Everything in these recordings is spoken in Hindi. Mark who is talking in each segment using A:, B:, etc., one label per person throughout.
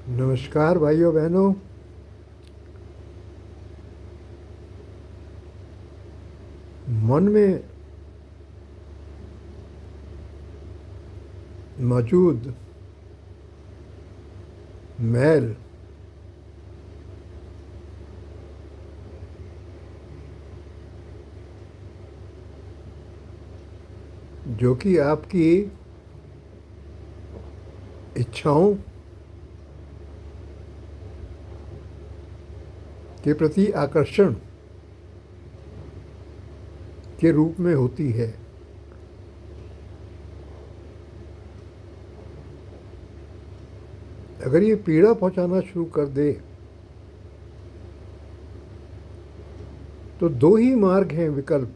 A: नमस्कार भाइयों बहनों। मन में मौजूद मैल जो कि आपकी इच्छाओं के प्रति आकर्षण के रूप में होती है, अगर ये पीड़ा पहुंचाना शुरू कर दे तो दो ही मार्ग हैं विकल्प,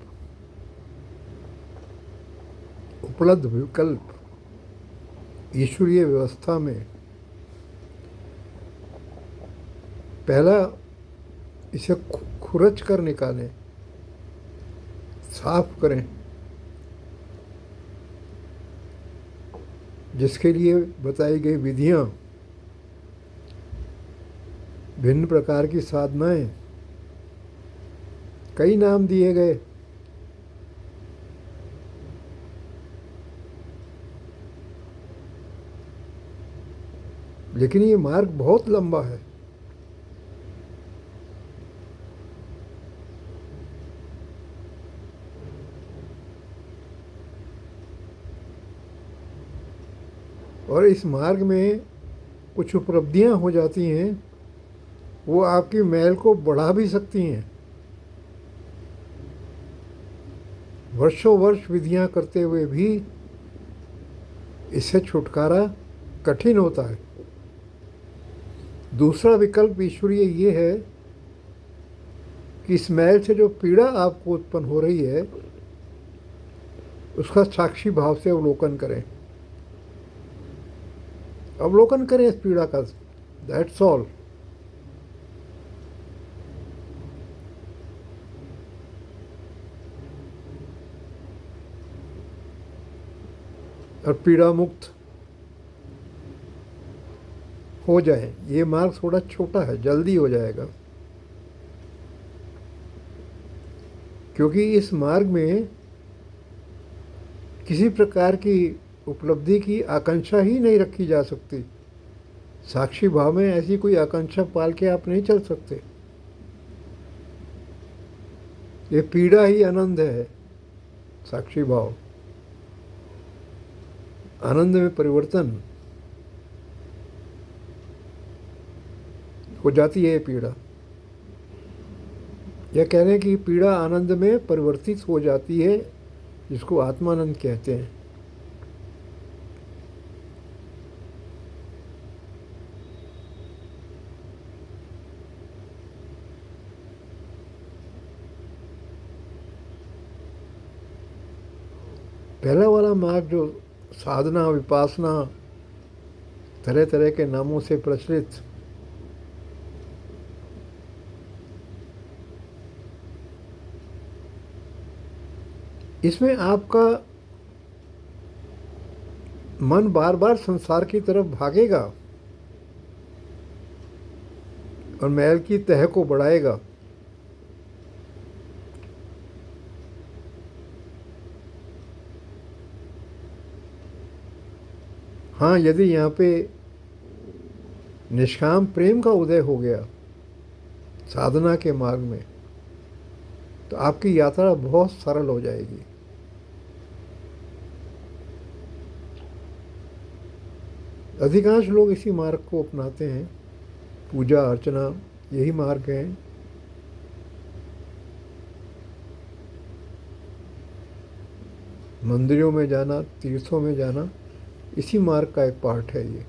A: उपलब्ध विकल्प ईश्वरीय व्यवस्था में। पहला, इसे खुरच कर निकालें, साफ करें, जिसके लिए बताई गई विधियां, भिन्न प्रकार की साधनाएं, कई नाम दिए गए। लेकिन ये मार्ग बहुत लंबा है। और इस मार्ग में कुछ उपलब्धियां हो जाती हैं, वो आपकी मैल को बढ़ा भी सकती हैं। वर्षों वर्ष विधियां करते हुए भी इससे छुटकारा कठिन होता है। दूसरा विकल्प ईश्वरीय ये है कि इस मैल से जो पीड़ा आपको उत्पन्न हो रही है उसका साक्षी भाव से अवलोकन करें। अवलोकन करें इस पीड़ा का, दैट्स ऑल। और पीड़ा मुक्त हो जाए। ये मार्ग थोड़ा छोटा है, जल्दी हो जाएगा, क्योंकि इस मार्ग में किसी प्रकार की उपलब्धि की आकांक्षा ही नहीं रखी जा सकती। साक्षी भाव में ऐसी कोई आकांक्षा पाल के आप नहीं चल सकते। ये पीड़ा ही आनंद है। साक्षी भाव, आनंद में परिवर्तन हो जाती है। ये पीड़ा, यह कह रहे हैं कि पीड़ा आनंद में परिवर्तित हो जाती है, जिसको आत्मानंद कहते हैं। पहला वाला मार्ग जो साधना विपासना तरह तरह के नामों से प्रचलित, इसमें आपका मन बार बार संसार की तरफ भागेगा और मैल की तह को बढ़ाएगा। हाँ, यदि यहाँ पे निष्काम प्रेम का उदय हो गया साधना के मार्ग में, तो आपकी यात्रा बहुत सरल हो जाएगी। अधिकांश लोग इसी मार्ग को अपनाते हैं। पूजा अर्चना यही मार्ग है। मंदिरों में जाना, तीर्थों में जाना, इसी मार्ग का एक पार्ट है ये।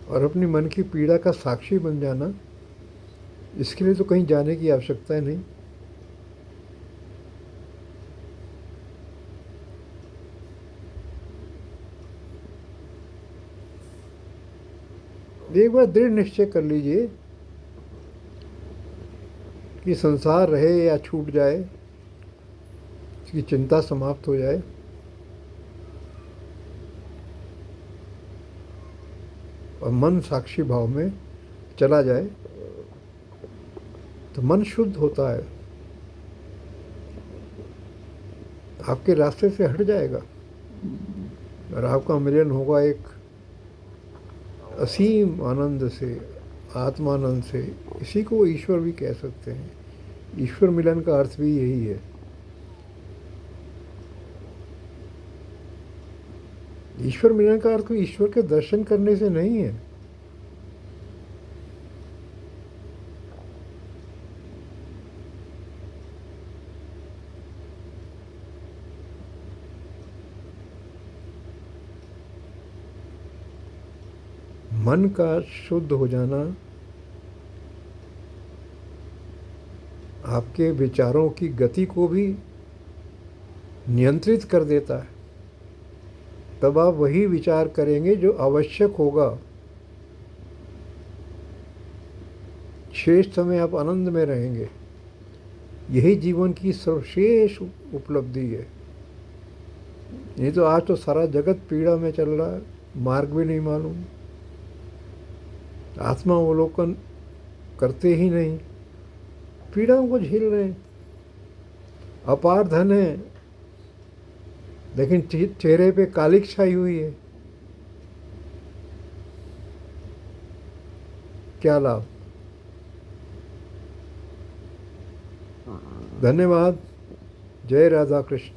A: और अपनी मन की पीड़ा का साक्षी बन जाना, इसके लिए तो कहीं जाने की आवश्यकता नहीं। एक बार दृढ़ निश्चय कर लीजिए कि संसार रहे या छूट जाए, उसकी चिंता समाप्त हो जाए, और मन साक्षी भाव में चला जाए, तो मन शुद्ध होता है, आपके रास्ते से हट जाएगा और आपका मिलन होगा एक असीम आनंद से, आत्मानंद से। इसी को ईश्वर भी कह सकते हैं। ईश्वर मिलन का अर्थ भी यही है। ईश्वर मिलन का अर्थ ईश्वर के दर्शन करने से नहीं है। मन का शुद्ध हो जाना आपके विचारों की गति को भी नियंत्रित कर देता है। तब आप वही विचार करेंगे जो आवश्यक होगा। शेष समय आप आनंद में रहेंगे। यही जीवन की सर्वश्रेष्ठ उपलब्धि है। नहीं तो आज तो सारा जगत पीड़ा में चल रहा है, मार्ग भी नहीं मालूम, आत्मावलोकन करते ही नहीं, पीड़ाओं को झेल रहे हैं। अपार धन है, लेकिन चेहरे पे कालिक छाई हुई है। क्या लाभ? धन्यवाद। जय राधा कृष्ण।